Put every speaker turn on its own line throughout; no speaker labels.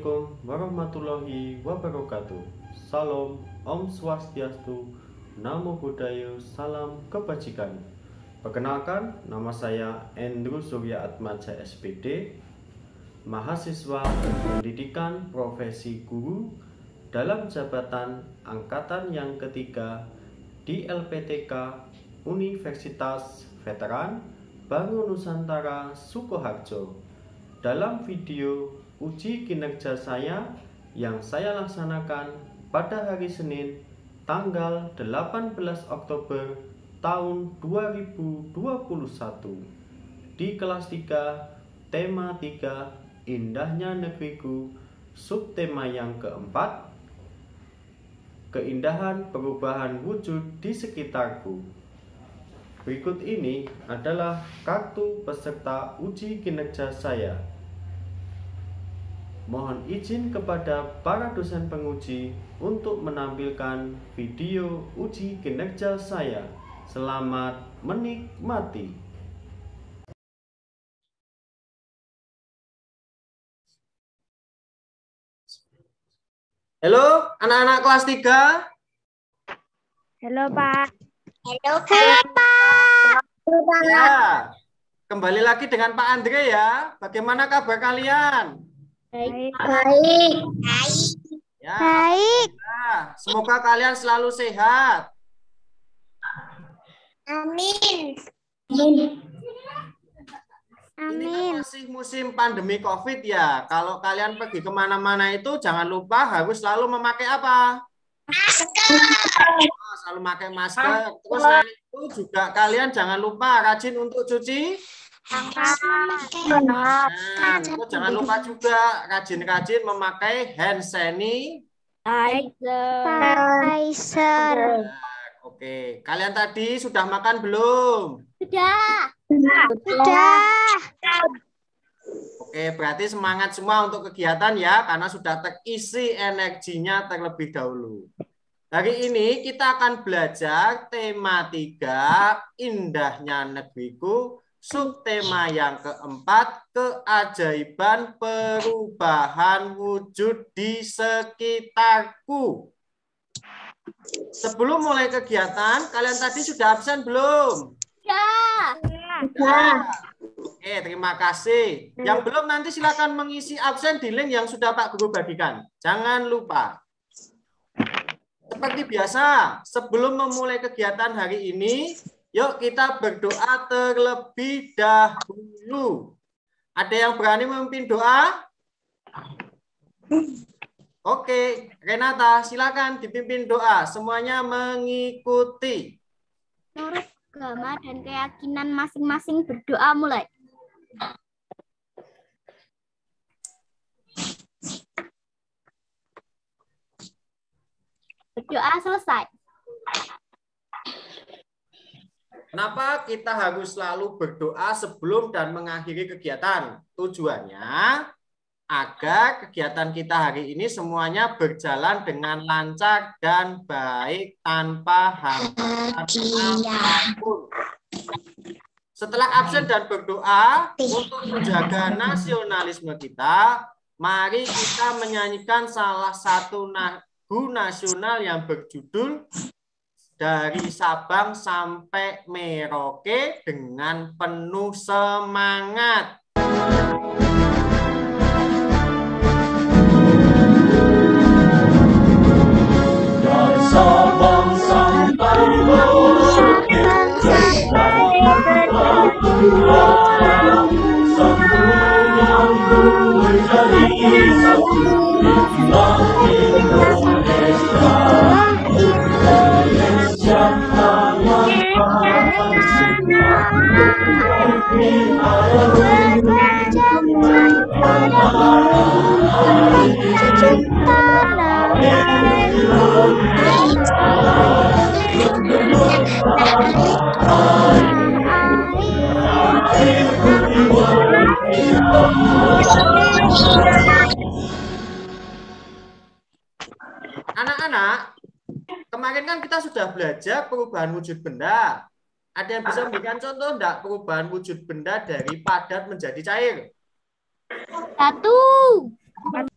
Assalamualaikum warahmatullahi wabarakatuh. Salam, Om Swastiastu, Namo Buddhaya, salam kebajikan. Perkenalkan, nama saya Endru Surya Atmaja SPD, mahasiswa pendidikan profesi guru dalam jabatan angkatan yang ketiga di LPTK Universitas Veteran Bangun Nusantara Sukoharjo. Dalam video uji kinerja saya yang saya laksanakan pada hari Senin tanggal 18 Oktober tahun 2021 di kelas 3 tema 3 Indahnya Negeriku, subtema yang keempat, keindahan perubahan wujud di sekitarku. Berikut ini adalah kartu peserta uji kinerja saya. Mohon izin kepada para dosen penguji untuk menampilkan video uji kinerja saya. Selamat menikmati. Halo, anak-anak kelas 3.
Halo, Pak.
Halo, Pak.
Ya, kembali lagi dengan Pak Andre ya. Bagaimana kabar kalian?
Baik.
Baik.
Ya,
Baik.
semoga kalian selalu sehat.
Amin.
Ini kan
Amin.
masih musim pandemi COVID ya. Kalau kalian pergi kemana-mana itu jangan lupa harus selalu memakai apa? Oh, selalu pakai masker. Terus selain itu juga kalian jangan lupa rajin untuk cuci. Nah, terus jangan lupa juga rajin-rajin memakai hand
Sanitizer.
Oke, kalian tadi sudah makan belum?
Sudah.
Oke, berarti semangat semua untuk kegiatan ya, karena sudah terisi energinya terlebih dahulu. Hari ini kita akan belajar tema 3, Indahnya Negeriku, subtema yang keempat, keajaiban perubahan wujud di sekitarku. Sebelum mulai kegiatan, kalian tadi sudah absen belum? Ya. Oke, terima kasih. Yang belum nanti silakan mengisi absen di link yang sudah Pak Guru bagikan. Jangan lupa. Seperti biasa, sebelum memulai kegiatan hari ini, yuk kita berdoa terlebih dahulu. Ada yang berani memimpin doa? Oke, Renata, silakan dipimpin doa. Semuanya mengikuti.
Menurut agama dan keyakinan masing-masing, berdoa mulai. Berdoa selesai.
Kenapa kita harus selalu berdoa sebelum dan mengakhiri kegiatan? Tujuannya agar kegiatan kita hari ini semuanya berjalan dengan lancar dan baik tanpa hambatan apapun. Setelah absen dan berdoa untuk menjaga nasionalisme kita, mari kita menyanyikan salah satu lagu nasional yang berjudul Dari Sabang sampai Merauke dengan penuh semangat.
Dari Sabang sampai Merauke, satunya menjadi satu. Itulah Indonesia, Indonesia tanah
Anak-anak, kemarin kan kita sudah belajar perubahan wujud benda. Ada yang bisa memberikan contoh enggak perubahan wujud benda dari padat menjadi cair?
Satu.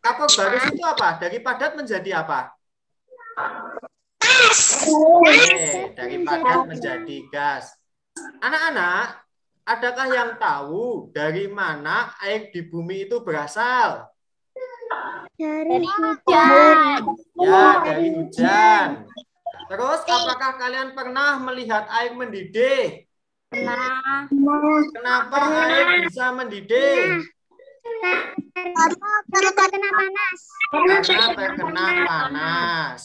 Kapok barus itu apa? Dari padat menjadi apa? Dari padat menjadi gas. Anak-anak, adakah yang tahu dari mana air di bumi itu berasal?
Dari hujan.
Ya, dari hujan. Terus, apakah kalian pernah melihat air mendidih?
Pernah.
Kenapa air bisa mendidih?
Karena terkena panas.
Karena terkena panas.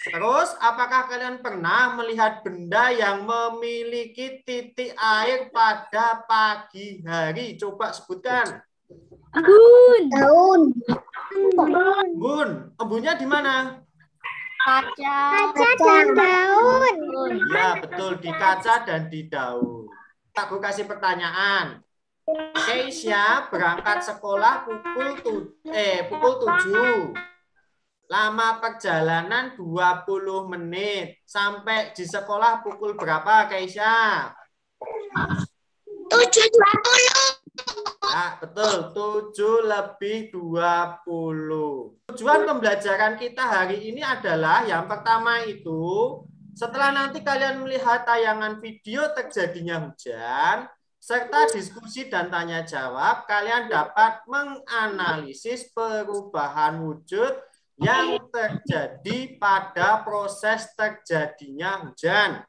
Terus, apakah kalian pernah melihat benda yang memiliki titik air pada pagi hari? Coba sebutkan.
Embun.
Embun. Embunnya di mana?
Kaca.
Dan daun.
Ya, betul. Di kaca dan di daun. Aku kasih pertanyaan. Keisha berangkat sekolah pukul 7. Lama perjalanan 20 menit. Sampai di sekolah pukul berapa, Keisha?
7.20.
Ya, betul. 7 lebih 20. Tujuan pembelajaran kita hari ini adalah yang pertama itu, setelah nanti kalian melihat tayangan video terjadinya hujan, serta diskusi dan tanya jawab, kalian dapat menganalisis perubahan wujud yang terjadi pada proses terjadinya hujan.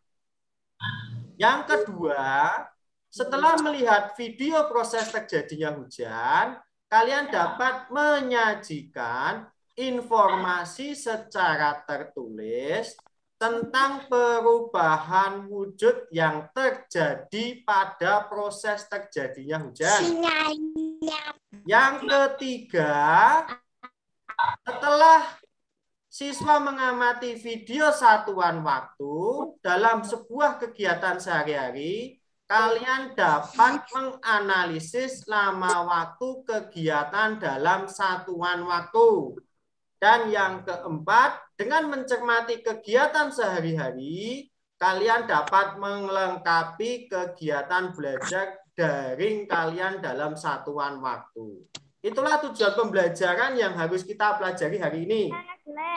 Yang kedua, setelah melihat video proses terjadinya hujan, kalian dapat menyajikan informasi secara tertulis tentang perubahan wujud yang terjadi pada proses terjadinya hujan. Yang ketiga, setelah siswa mengamati video satuan waktu dalam sebuah kegiatan sehari-hari, kalian dapat menganalisis lama waktu kegiatan dalam satuan waktu. Dan yang keempat, dengan mencermati kegiatan sehari-hari, kalian dapat melengkapi kegiatan belajar daring kalian dalam satuan waktu. Itulah tujuan pembelajaran yang harus kita pelajari hari ini.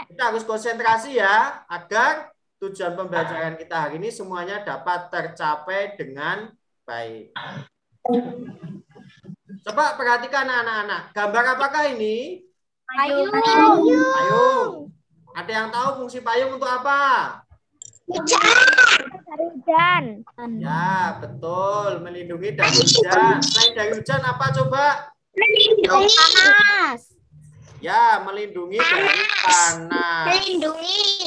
Kita harus konsentrasi ya, agar tujuan pembelajaran kita hari ini semuanya dapat tercapai dengan baik. Coba perhatikan anak-anak. Gambar apakah ini?
Payung.
Payung. Ada yang tahu fungsi payung untuk apa?
Hujan.
Ya, betul. Melindungi dari hujan. Selain dari hujan apa coba?
Panas.
Ya, melindungi dari panas.
Melindungi.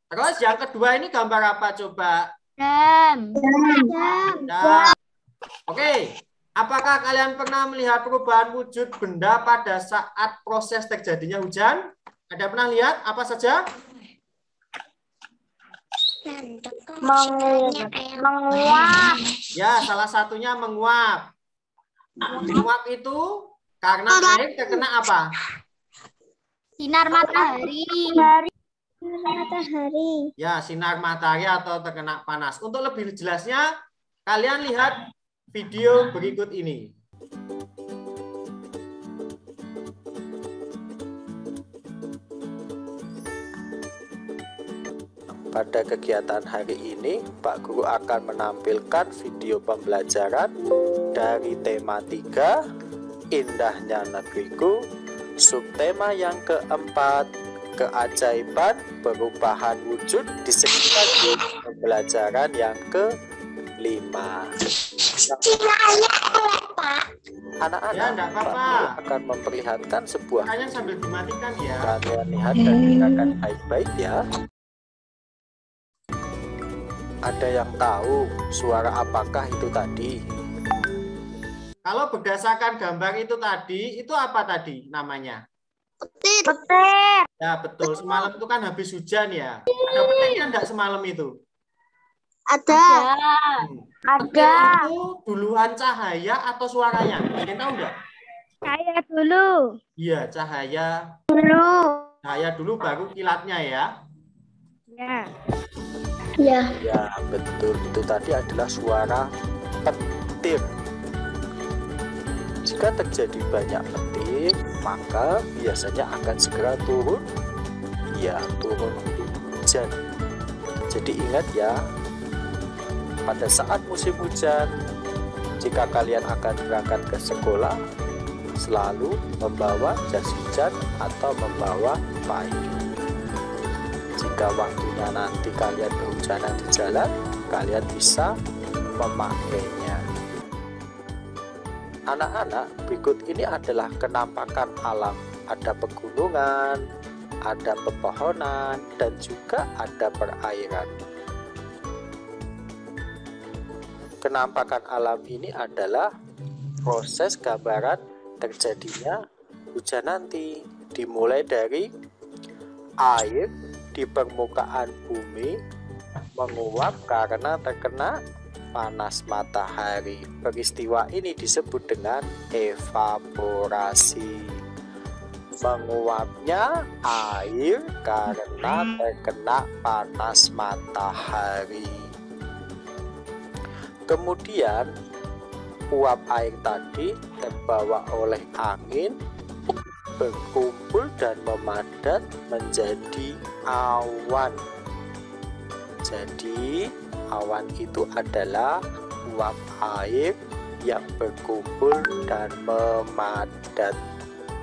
Terus yang kedua ini gambar apa coba?
Jam.
Nah, oke. Apakah kalian pernah melihat perubahan wujud benda pada saat proses terjadinya hujan? Ada pernah lihat apa saja?
Menguap.
Ya, salah satunya menguap. Menguap itu karena air terkena apa?
Sinar matahari.
Ya, sinar matahari atau terkena panas. Untuk lebih jelasnya, kalian lihat video berikut ini. Pada kegiatan hari ini, Pak Guru akan menampilkan video pembelajaran dari tema 3, Indahnya Negeriku, subtema yang keempat, keajaiban perubahan wujud di sekitar pembelajaran yang kelima. Anak-anak
Ya,
enggak
Pak
apa-apa.
akan memperlihatkan sebuah
Makanya sambil dimatikan ya.
kalian lihat dan dengarkan baik-baik ya. Ada yang tahu suara apakah itu tadi?
Kalau berdasarkan gambar itu tadi, itu apa tadi namanya?
Petir.
Ya betul, semalam itu kan habis hujan ya. Ada petirnya enggak semalam itu?
Ada.
Petir itu duluan cahaya atau suaranya? Kalian tahu enggak?
Saya dulu.
Iya, cahaya.
Dulu.
Cahaya dulu baru kilatnya ya.
Ya.
Ya, betul. Itu tadi adalah suara petir. Jika terjadi banyak petir, air, maka biasanya akan segera turun, ya turun hujan. Jadi ingat ya, pada saat musim hujan, jika kalian akan berangkat ke sekolah, selalu membawa jas hujan atau membawa payung. Jika waktunya nanti kalian kehujanan di jalan, kalian bisa memakainya. Anak-anak, berikut ini adalah kenampakan alam. Ada pegunungan, ada pepohonan, dan juga ada perairan. Kenampakan alam ini adalah proses gambaran terjadinya hujan nanti, dimulai dari air di permukaan bumi menguap karena terkena panas matahari. Peristiwa ini disebut dengan evaporasi. Menguapnya air karena terkena panas matahari. Kemudian uap air tadi terbawa oleh angin, berkumpul dan memadat menjadi awan. Jadi awan itu adalah uap air yang berkumpul dan memadat.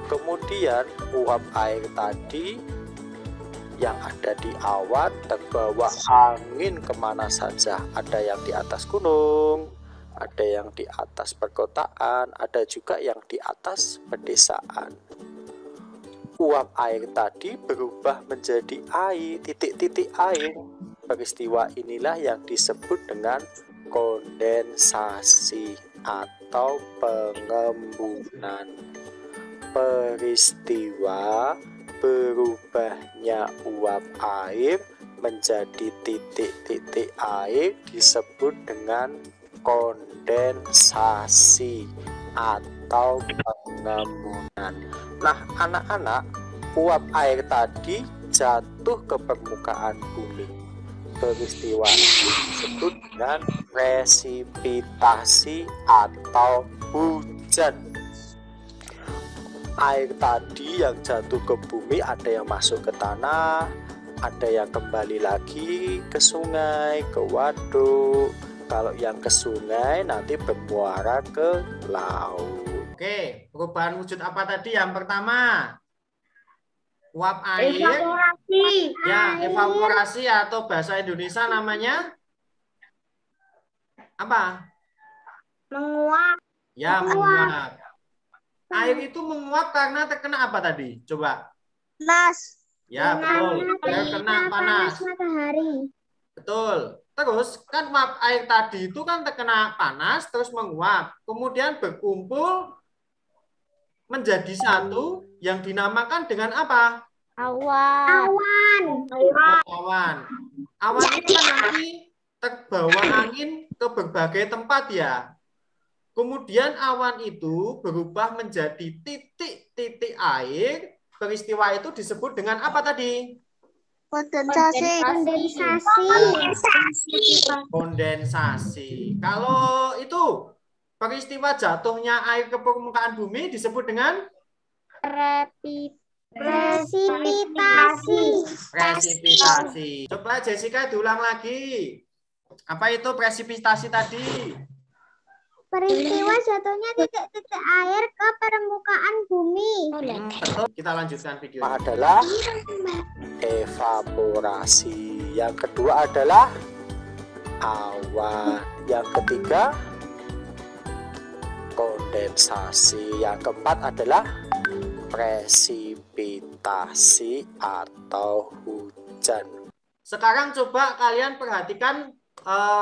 Kemudian uap air tadi yang ada di awan terbawa angin kemana saja. Ada yang di atas gunung, ada yang di atas perkotaan, ada juga yang di atas pedesaan. Uap air tadi berubah menjadi air, titik-titik air. Peristiwa inilah yang disebut dengan kondensasi atau pengembunan. Peristiwa berubahnya uap air menjadi titik-titik air disebut dengan kondensasi atau pengembunan. Nah, anak-anak, uap air tadi jatuh ke permukaan bumi. Peristiwa ini disebut dengan presipitasi atau hujan. Air tadi yang jatuh ke bumi ada yang masuk ke tanah, ada yang kembali lagi ke sungai, ke waduk. Kalau yang ke sungai nanti bermuara ke laut.
Oke, perubahan wujud apa tadi? Yang pertama, uap air.
Evaporasi.
Ya, evaporasi atau bahasa Indonesia namanya apa?
Menguap.
Ya, menguap. Air itu menguap karena terkena apa tadi? Coba.
Panas.
Ya, betul. Terkena panas.
Matahari.
Betul. Terus kan uap air tadi itu kan terkena panas terus menguap. Kemudian berkumpul menjadi satu yang dinamakan dengan apa?
Awan.
Awan. Awan itu kan nanti terbawa angin ke berbagai tempat ya. Kemudian awan itu berubah menjadi titik-titik air. Peristiwa itu disebut dengan apa tadi? Kondensasi. Kalau itu peristiwa jatuhnya air ke permukaan bumi disebut dengan presipitasi. Coba Jessica diulang lagi. Apa itu presipitasi tadi?
Peristiwa jatuhnya titik-titik air ke permukaan bumi.
Betul. Kita lanjutkan video.
Adalah evaporasi. Yang kedua adalah awan. Yang ketiga kondensasi. Yang keempat adalah presipitasi atau hujan.
Sekarang coba kalian perhatikan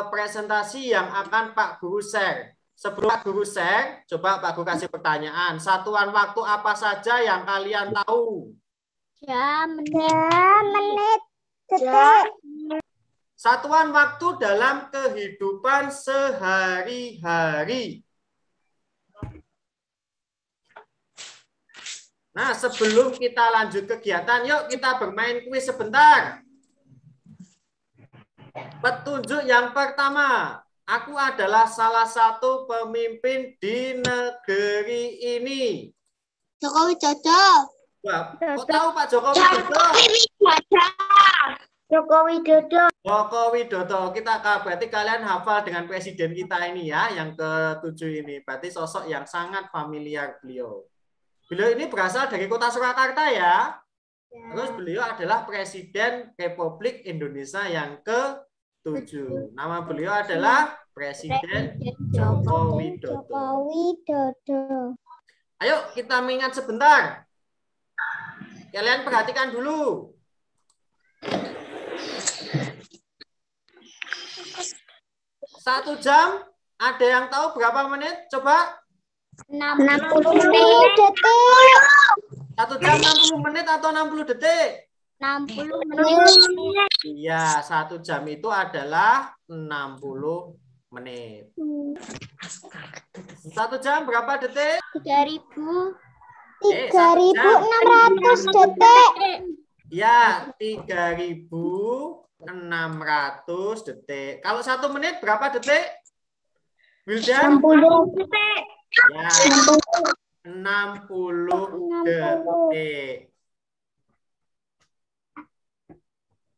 presentasi yang akan Pak Guru share. Sebelum Pak Guru share, coba Pak Guru kasih pertanyaan. Satuan waktu apa saja yang kalian tahu?
Jam, menit, detik.
Satuan waktu dalam kehidupan sehari-hari. Nah, sebelum kita lanjut kegiatan, yuk kita bermain kuis sebentar. Petunjuk yang pertama. Aku adalah salah satu pemimpin di negeri ini.
Joko Widodo.
Wah, kok tahu Pak Joko Widodo?
Joko Widodo.
Joko Widodo. Berarti kalian hafal dengan presiden kita ini ya, yang ke-7 ini. Berarti sosok yang sangat familiar beliau. Beliau ini berasal dari kota Surakarta ya. Terus beliau adalah Presiden Republik Indonesia yang ke-7. Nama beliau adalah Presiden Joko Widodo. Ayo kita mengingat sebentar. Kalian perhatikan dulu. 1 jam, ada yang tahu berapa menit? Coba.
60 detik.
1 jam 60 menit atau 60 detik?
60 menit.
Iya, 1 jam itu adalah 60 menit. 1 jam berapa detik?
3.600
detik.
detik.
Ya, 3.600 detik. Kalau 1 menit berapa detik? Wildan?
60 detik.
Ya, 60 detik.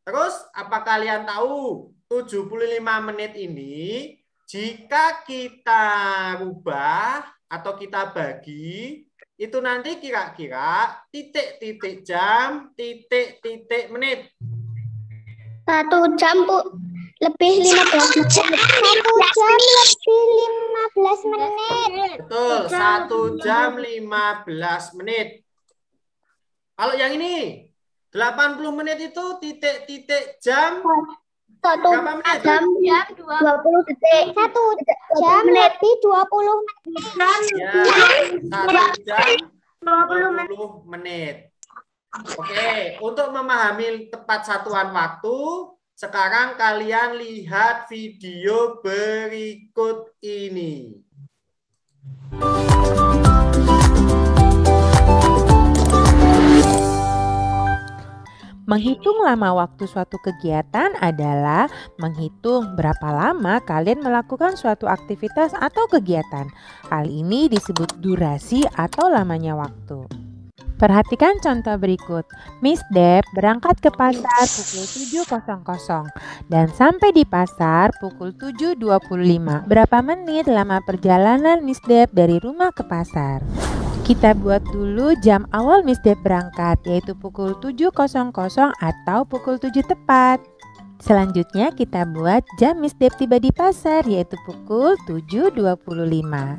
Terus, apa kalian tahu 75 menit ini jika kita rubah atau kita bagi, itu nanti kira-kira titik-titik jam, titik-titik menit.
1 jam, Bu. Lebih 15 menit. 1 jam lebih 15 menit.
Betul, 1 jam 15 menit. Kalau yang ini, 80 menit itu titik-titik jam.
1
berapa menit?
jam 20 detik. 1 jam lebih 20 menit.
Ya, 1 jam 20 menit. Oke, untuk memahami tepat satuan waktu, sekarang kalian lihat video berikut ini.
Menghitung lama waktu suatu kegiatan adalah menghitung berapa lama kalian melakukan suatu aktivitas atau kegiatan. Hal ini disebut durasi atau lamanya waktu. Perhatikan contoh berikut. Miss Deb berangkat ke pasar pukul 7.00 dan sampai di pasar pukul 7.25. Berapa menit lama perjalanan Miss Deb dari rumah ke pasar? Kita buat dulu jam awal Miss Deb berangkat, yaitu pukul 7.00 atau pukul 7 tepat. Selanjutnya kita buat jam Miss Deb tiba di pasar, yaitu pukul 7.25.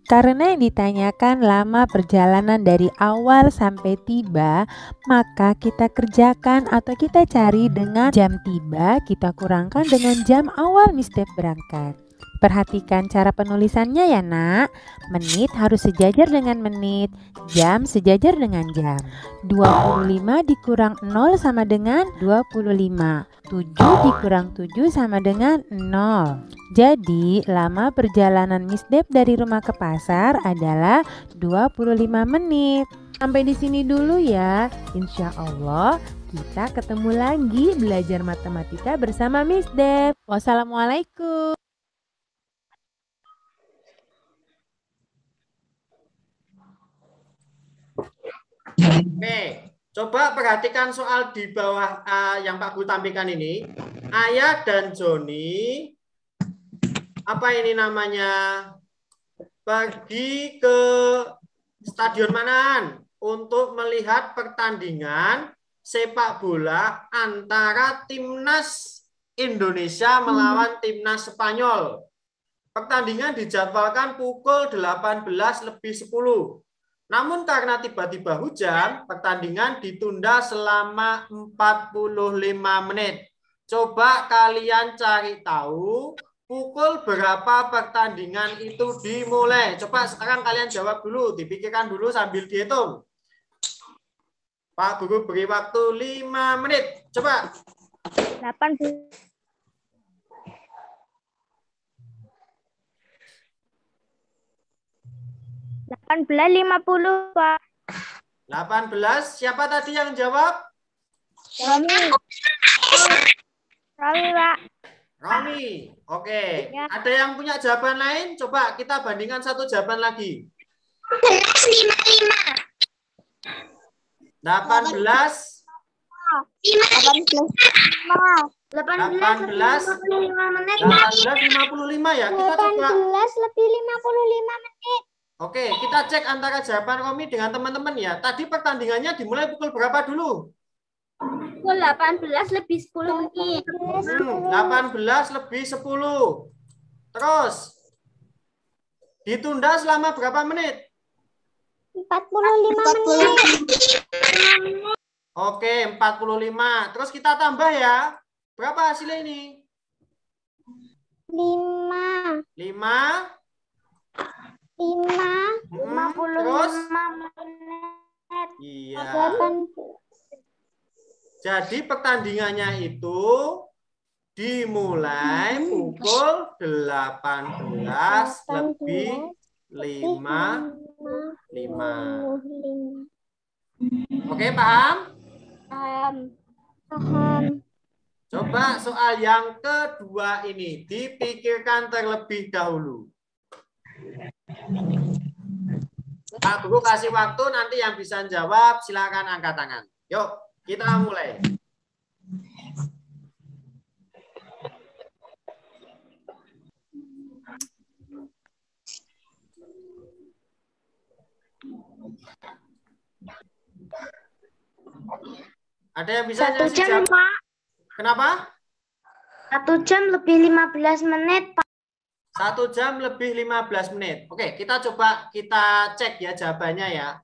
Karena yang ditanyakan lama perjalanan dari awal sampai tiba, maka kita kerjakan atau kita cari dengan jam tiba, kita kurangkan dengan jam awal Miss Deb berangkat. Perhatikan cara penulisannya ya nak. Menit harus sejajar dengan menit, jam sejajar dengan jam. 25 dikurang 0 sama dengan 25. 7 dikurang 7 sama dengan 0. Jadi lama perjalanan Miss Deb dari rumah ke pasar adalah 25 menit. Sampai di sini dulu ya. Insya Allah kita ketemu lagi belajar matematika bersama Miss Deb. Wassalamualaikum.
Oke, coba perhatikan soal di bawah yang Pak Guru tampilkan ini. Ayah dan Joni, apa ini namanya? Pergi ke Stadion Manahan untuk melihat pertandingan sepak bola antara timnas Indonesia melawan timnas Spanyol. Pertandingan dijadwalkan pukul 18:10. Namun karena tiba-tiba hujan, pertandingan ditunda selama 45 menit. Coba kalian cari tahu pukul berapa pertandingan itu dimulai. Coba sekarang kalian jawab dulu, dipikirkan dulu sambil dihitung. Pak Guru beri waktu 5 menit. Coba.
18.50, Pak.
18. Siapa tadi yang jawab?
Romi, Pak.
Romi. Oke.
Ya.
Ada yang punya jawaban lain? Coba kita bandingkan satu jawaban lagi. 18. 18:55 ya. Kita coba.
18:55 menit.
Oke, kita cek antara jawaban Romi dengan teman-teman ya. Tadi pertandingannya dimulai pukul berapa dulu?
Pukul 18:10 menit.
18:10. Terus ditunda selama berapa menit?
45 menit.
Oke, 45. Terus kita tambah ya. Berapa hasilnya ini?
5.
5.
55
Terus?
menit.
Iya.
8.
Jadi pertandingannya itu dimulai pukul 18:55. Oke, paham?
Paham.
Coba soal yang kedua ini dipikirkan terlebih dahulu. Pak Guru kasih waktu, nanti yang bisa jawab silakan angkat tangan. Yuk, kita mulai. Ada yang bisa
1 jam,
jawab?
Pak.
Kenapa?
1 jam lebih 15 menit, Pak.
1 jam lebih 15 menit. Oke, kita coba kita cek ya jawabannya ya.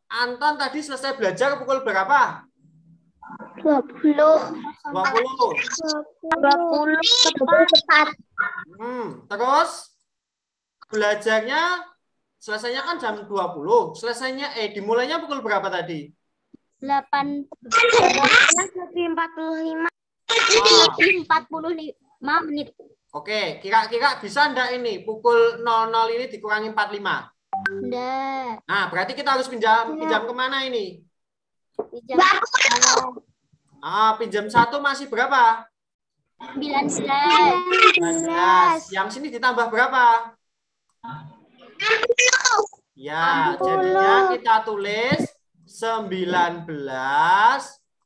Anton tadi selesai belajar pukul berapa?
20.
20.
Tepat.
Terus belajarnya selesainya kan jam 20. Dimulainya pukul berapa tadi?
8 lebih 45. Lebih 45 menit.
Oke, kira-kira bisa enggak ini pukul 00 ini dikurangi 45?
Enggak.
Nah, berarti kita harus pinjam kemana ini?
Pinjam.
Pinjam 1 masih berapa?
19.
19. Yang sini ditambah berapa? Ya,
60.
jadinya kita tulis 19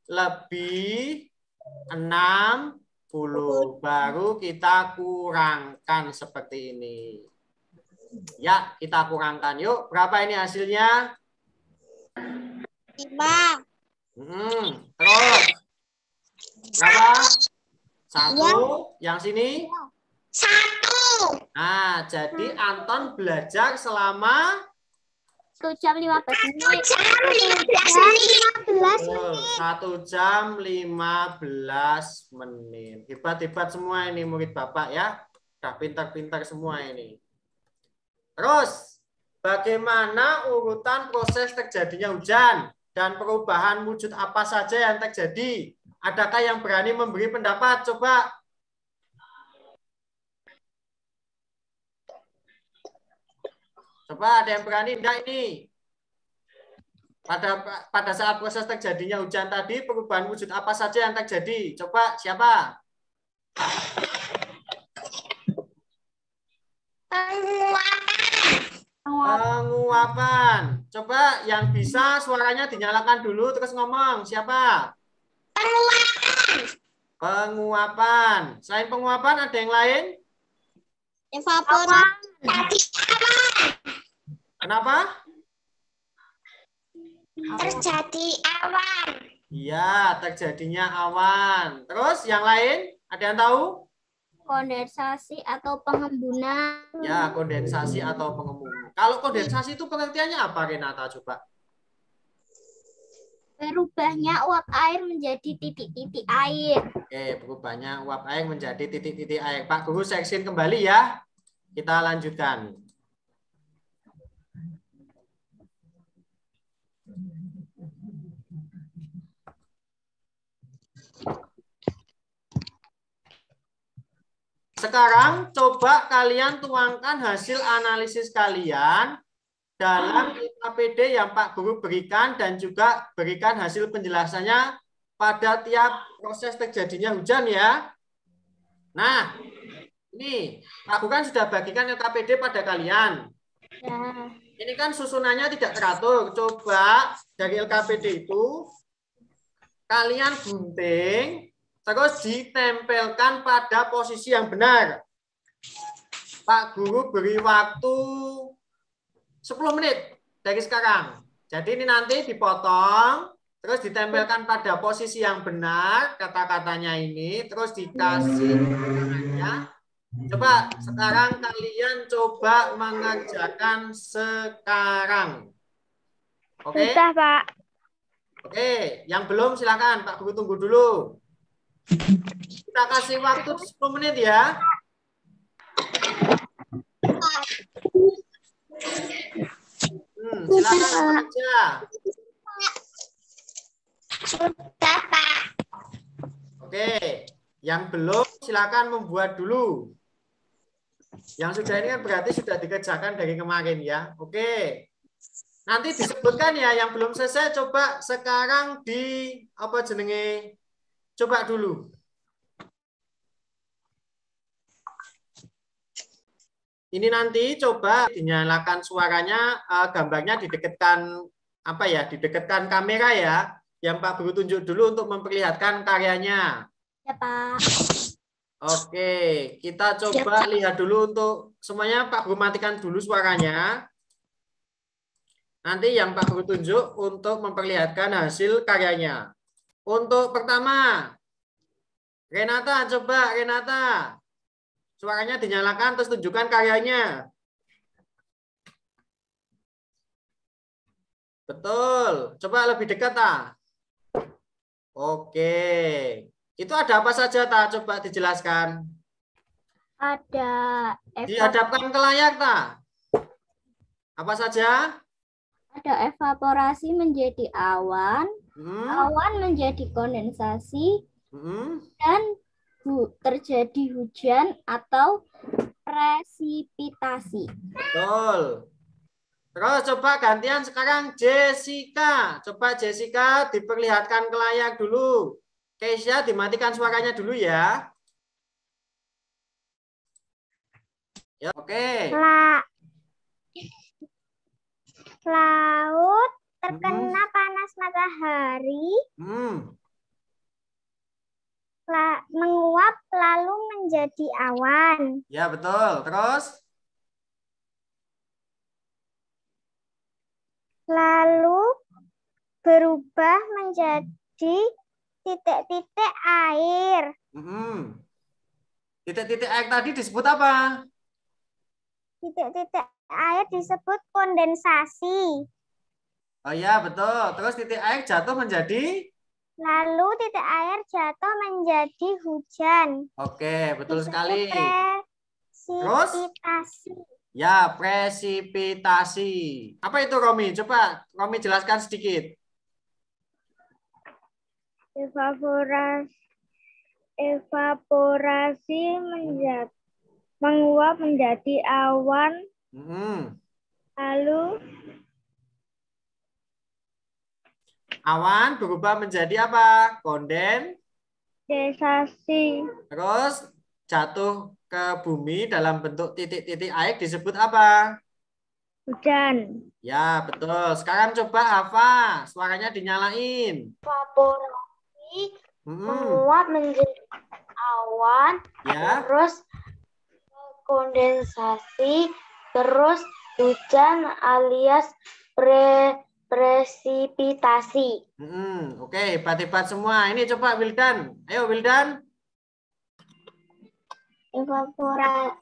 lebih 60. Baru kita kurangkan seperti ini. Ya, kita kurangkan. Yuk, berapa ini hasilnya?
5.
Terus. Berapa? 1. Yang sini?
1.
Nah, jadi Anton belajar selama
1 jam 15 menit.
1 jam 15 menit. Hebat-hebat semua ini murid Bapak ya. Udah pintar-pintar semua ini. Terus, bagaimana urutan proses terjadinya hujan dan perubahan wujud apa saja yang terjadi? Adakah yang berani memberi pendapat? Coba. Coba ada yang berani enggak ini? Pada saat proses terjadinya hujan tadi, perubahan wujud apa saja yang terjadi? Coba, siapa? Penguapan. Coba yang bisa suaranya dinyalakan dulu terus ngomong. Siapa? Penguapan. Selain penguapan ada yang lain?
Evaporasi.
Kenapa?
Terjadi awan.
Iya, terjadinya awan. Terus yang lain? Ada yang tahu?
Kondensasi atau pengembunan.
Ya, kondensasi atau pengembunan. Kalau kondensasi itu pengertiannya apa, Renata? Coba.
Berubahnya uap air menjadi titik-titik air.
Oke, berubahnya uap air menjadi titik-titik air. Pak Guru seksin kembali ya. Kita lanjutkan. Sekarang coba kalian tuangkan hasil analisis kalian dalam KPD yang Pak Guru berikan dan juga berikan hasil penjelasannya pada tiap proses terjadinya hujan ya. Nah, ini Pak Guru kan sudah bagikan KPD pada kalian.
Ya.
Ini kan susunannya tidak teratur. Coba dari LKPD itu kalian gunting terus ditempelkan pada posisi yang benar. Pak Guru beri waktu 10 menit dari sekarang. Jadi ini nanti dipotong, terus ditempelkan pada posisi yang benar, kata-katanya ini, terus dikasih tangannya. Coba sekarang kalian coba mengerjakan sekarang. Oke?
Sudah, Pak.
Oke, yang belum silakan Pak Guru tunggu dulu. Kita kasih waktu 10 menit ya. Silakan bekerja.
Sudah, Pak.
Oke, yang belum silakan membuat dulu. Yang sudah ini kan berarti sudah dikerjakan dari kemarin ya. Oke. Nanti disebutkan ya yang belum selesai, coba sekarang di apa jenenge? Coba dulu. Ini nanti coba dinyalakan suaranya, gambarnya didekatkan apa ya? Didekatkan kamera ya. Yang Pak Guru tunjuk dulu untuk memperlihatkan karyanya.
Ya, Pak.
Oke, kita coba lihat dulu untuk semuanya. Pak Guru matikan dulu suaranya. Nanti yang Pak Guru tunjuk untuk memperlihatkan hasil karyanya. Untuk pertama, Renata, coba Renata. Suaranya dinyalakan, terus tunjukkan karyanya. Betul. Coba lebih dekat, Ta. Oke. Itu ada apa saja, Ta? Coba dijelaskan.
Ada
Dihadapkan ke layar, Ta. Apa saja?
ada evaporasi menjadi awan, awan menjadi kondensasi, dan terjadi hujan atau presipitasi.
Betul. Terus coba gantian sekarang Jessica. Coba Jessica diperlihatkan ke layar dulu. Keisha dimatikan suaranya dulu ya. Ya, oke.
Laut terkena panas matahari, menguap lalu menjadi awan.
Ya, betul. Terus?
Lalu berubah menjadi titik-titik air.
Titik-titik air tadi disebut apa?
Titik-titik air disebut kondensasi.
Oh ya, betul. Terus titik air jatuh menjadi?
Lalu titik air jatuh menjadi hujan.
Oke, betul sekali.
Presipitasi.
Ya, presipitasi. Apa itu, Romi? Coba Romi jelaskan sedikit.
Evaporasi menguap menjadi awan. Lalu
awan berubah menjadi apa?
Kondensasi.
Terus jatuh ke bumi dalam bentuk titik-titik air disebut apa?
Hujan.
Ya, betul. Sekarang coba Hafa, suaranya dinyalain.
Evaporasi menguap menjadi awan,
ya.
Terus kondensasi, terus hujan alias presipitasi.
Oke, hebat-hebat semua. Ini coba Wildan. Ayo Wildan.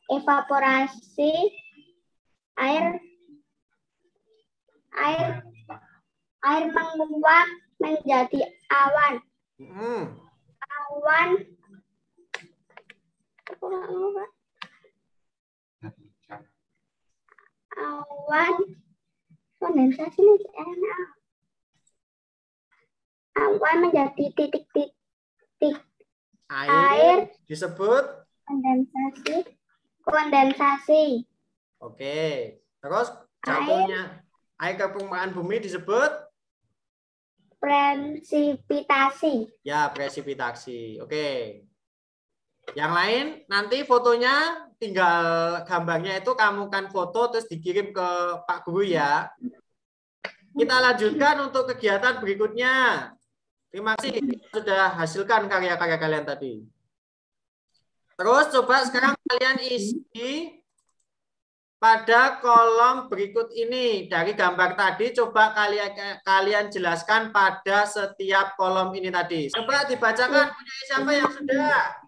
Evaporasi air menguap menjadi awan. Awan kondensasi awan menjadi titik-titik air
disebut
kondensasi.
Oke. Terus jatuhnya air ke permukaan bumi disebut
presipitasi.
Ya, presipitasi. Oke. Yang lain nanti fotonya tinggal gambarnya itu kamu kan foto terus dikirim ke Pak Guru ya. Kita lanjutkan untuk kegiatan berikutnya. Terima kasih sudah hasilkan karya-karya kalian tadi. Terus coba sekarang kalian isi pada kolom berikut ini. Dari gambar tadi coba kalian jelaskan pada setiap kolom ini tadi. Coba dibacakan, punya siapa yang sudah?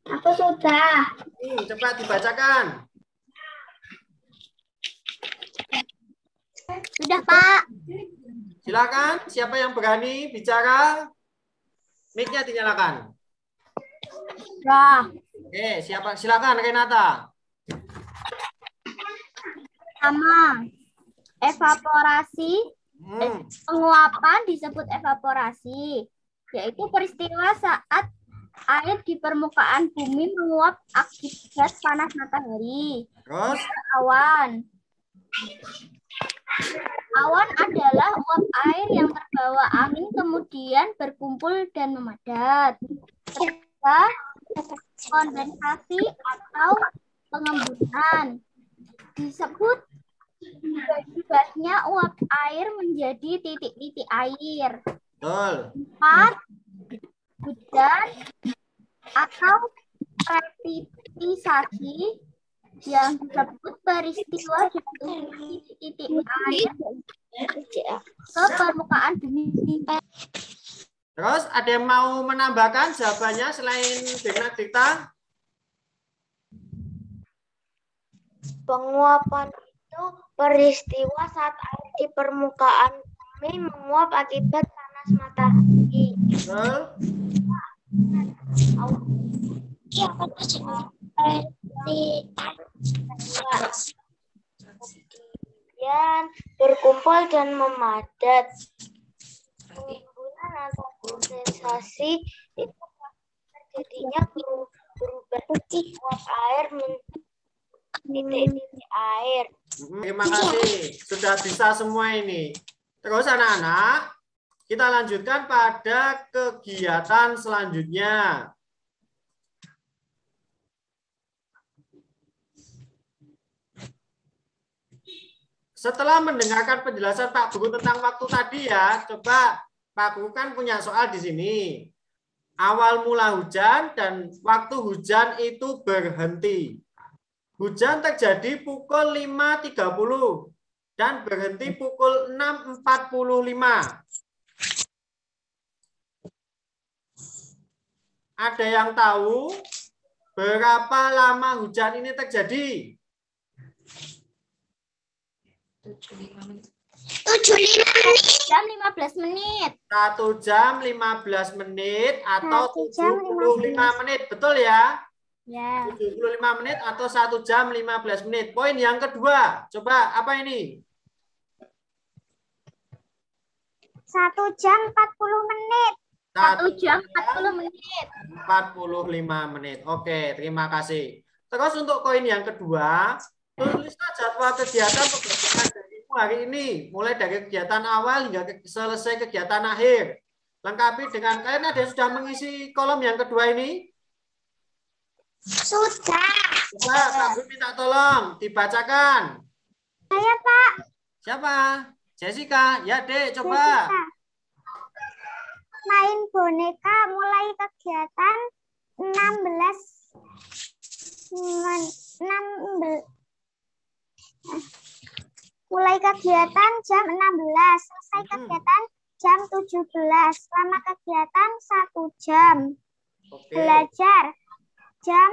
Aku sudah.
Coba dibacakan.
Sudah, Pak.
Silakan, siapa yang berani bicara? Mic-nya dinyalakan.
Sudah.
Oke, siapa? Silakan Renata.
Pertama, evaporasi. Penguapan disebut evaporasi, yaitu peristiwa saat air di permukaan bumi menguap akibat panas matahari.
Terus?
Awan. Awan adalah uap air yang terbawa angin kemudian berkumpul dan memadat. Ketiga, kondensasi atau pengembunan. Disebut bebasnya uap air menjadi titik-titik air.
Betul.
4, hujan atau presipitasisi yang disebut peristiwa jatuh titik air ke permukaan bumi.
Terus ada yang mau menambahkan jawabannya selain Dikta?
Penguapan itu peristiwa saat air di permukaan bumi menguap akibat panas matahari.
Betul.
Kemudian berkumpul dan memadat. Pengembunan atau kondensasi itu terjadinya berubah uap air titik-titik air.
Terima kasih. Sudah bisa semua ini. Terus anak-anak, kita lanjutkan pada kegiatan selanjutnya. Setelah mendengarkan penjelasan Pak Guru tentang waktu tadi ya, coba Pak Guru kan punya soal di sini. Awal mula hujan dan waktu hujan itu berhenti. Hujan terjadi pukul 5.30 dan berhenti pukul 6.45. Ada yang tahu berapa lama hujan ini terjadi?
75 menit. Jam 15 menit.
1 jam 15 menit atau 75 menit. Betul ya?
Ya.
75 menit atau 1 jam 15 menit. Poin yang kedua. Coba apa ini?
1 jam 40 menit. 1 jam 40 menit.
45 menit. Oke, terima kasih. Terus untuk koin yang kedua, tulislah jadwal kegiatan pembelajaran darimu hari ini, mulai dari kegiatan awal hingga selesai kegiatan akhir. Lengkapi dengan kalian ada yang sudah mengisi kolom yang kedua ini?
Sudah.
Coba Pak Guru minta tolong dibacakan.
Saya, Pak.
Siapa? Jessica. Ya, Dek, coba.
Jessica. Main boneka mulai kegiatan 16 mulai kegiatan jam 16, selesai kegiatan jam 17. Selama kegiatan 1 jam.
Oke.
Belajar jam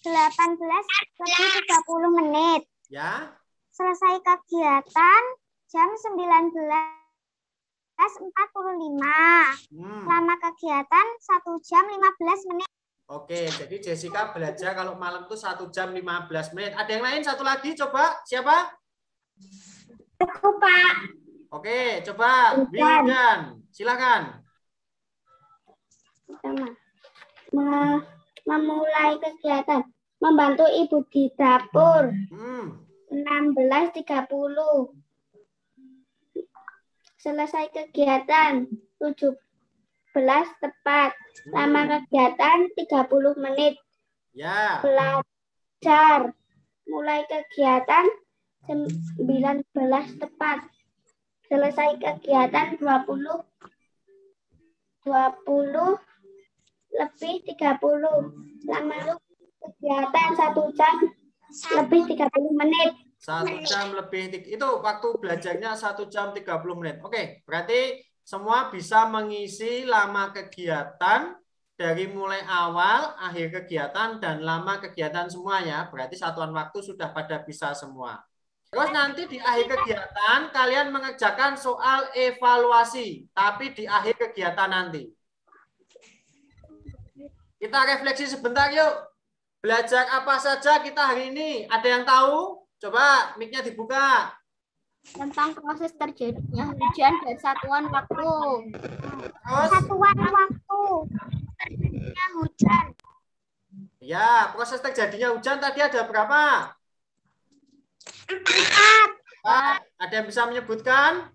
18:30 menit.
Ya.
Selesai kegiatan jam 19:45. Lama kegiatan 1 jam 15 menit.
Oke, jadi Jessica belajar kalau malam itu 1 jam 15 menit. Ada yang lain satu lagi, coba. Siapa?
Aku, Pak.
Oke, coba. Wildan. Silakan.
Pertama, memulai kegiatan. Membantu ibu di dapur. 16:30. Selesai kegiatan 17
tepat. Lama kegiatan 30 menit.
Ya.
Belajar. Mulai kegiatan 19 tepat. Selesai kegiatan 20 lebih 30. Lama kegiatan 1 jam lebih 30 menit.
1 jam lebih, itu waktu belajarnya 1 jam 30 menit. Oke, berarti semua bisa mengisi lama kegiatan dari mulai awal, akhir kegiatan, dan lama kegiatan semuanya. Berarti satuan waktu sudah pada bisa semua. Terus nanti di akhir kegiatan, kalian mengerjakan soal evaluasi. Tapi di akhir kegiatan nanti. Kita refleksi sebentar yuk. Belajar apa saja kita hari ini? Ada yang tahu? Coba mic-nya dibuka.
Tentang proses terjadinya hujan dan satuan waktu.
Terus?
Satuan waktu terjadinya hujan.
Ya, proses terjadinya hujan tadi ada berapa?
4.
Ada yang bisa menyebutkan?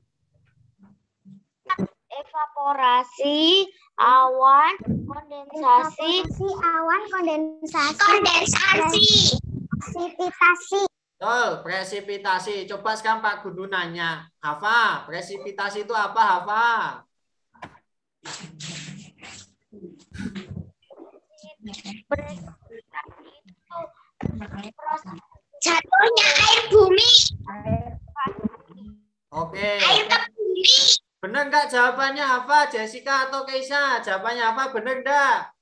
Evaporasi, awan, kondensasi,
Awan, kondensasi, presipitasi.
Betul, presipitasi. Coba sekarang Pak Guru nanya. Hafa, presipitasi itu apa, Hafa?
jatuhnya air bumi.
Oke.
Air ke bumi.
Benar nggak jawabannya Hafa, Jessica atau Keisha? Jawabannya Hafa benar nggak?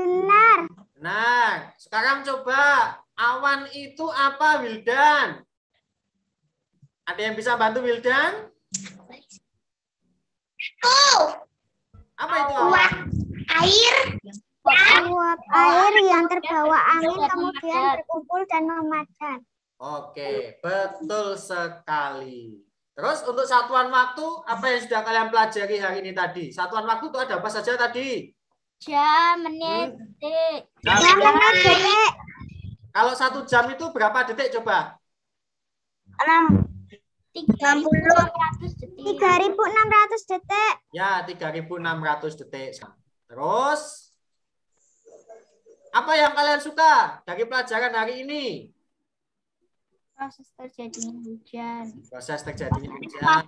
Benar.
Nah, sekarang coba awan itu apa, Wildan? Ada yang bisa bantu Wildan? Apa itu awan?
Air.
Uap air yang terbawa angin kemudian berkumpul dan memanjat.
Oke, betul sekali. Terus untuk satuan waktu, apa yang sudah kalian pelajari hari ini tadi? Satuan waktu itu ada apa saja tadi?
Jam, menit, detik.
Jam,
Menit, detik.
Kalau 1 jam itu berapa detik coba?
3.600 detik.
3.600 detik.
Ya, 3.600 detik. Terus, apa yang kalian suka dari pelajaran hari ini?
Proses terjadinya hujan.
Proses terjadinya hujan.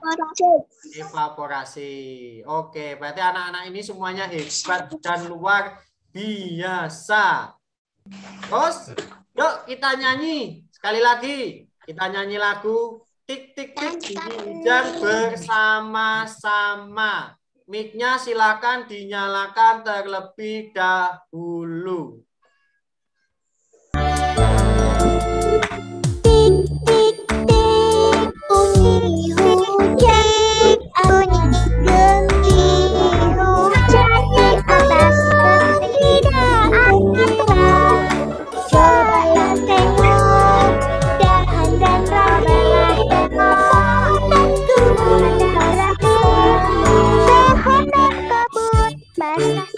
Evaporasi. Oke, berarti anak-anak ini semuanya hebat dan luar biasa. Terus, yuk kita nyanyi. Sekali lagi, kita nyanyi lagu Tik Tik Tik Hujan bersama-sama. Mic-nya silakan dinyalakan terlebih dahulu.
Bunyi hujan, bunyi genti hujan di atas ketidak angkatan. Coba yang tengok, dahan dan ramai tengok, dan tumbuh terasi, pohon dan kebun basah.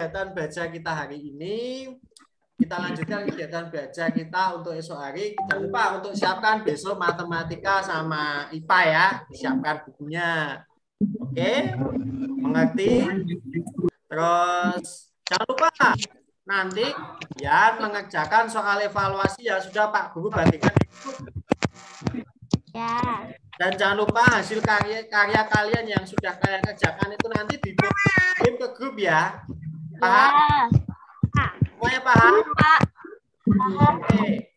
Kegiatan baca kita hari ini, kita lanjutkan kegiatan baca kita untuk esok hari. Jangan lupa untuk siapkan besok matematika sama IPA ya, siapkan bukunya. Oke, mengerti? Terus jangan lupa nanti ya mengerjakan soal evaluasi yang sudah Pak Guru bagikan.
Ya.
Dan jangan lupa hasil karya kalian yang sudah kalian kerjakan itu nanti dikirim ke grup ya. Paham? Semuanya paham?
Pak.
Oke.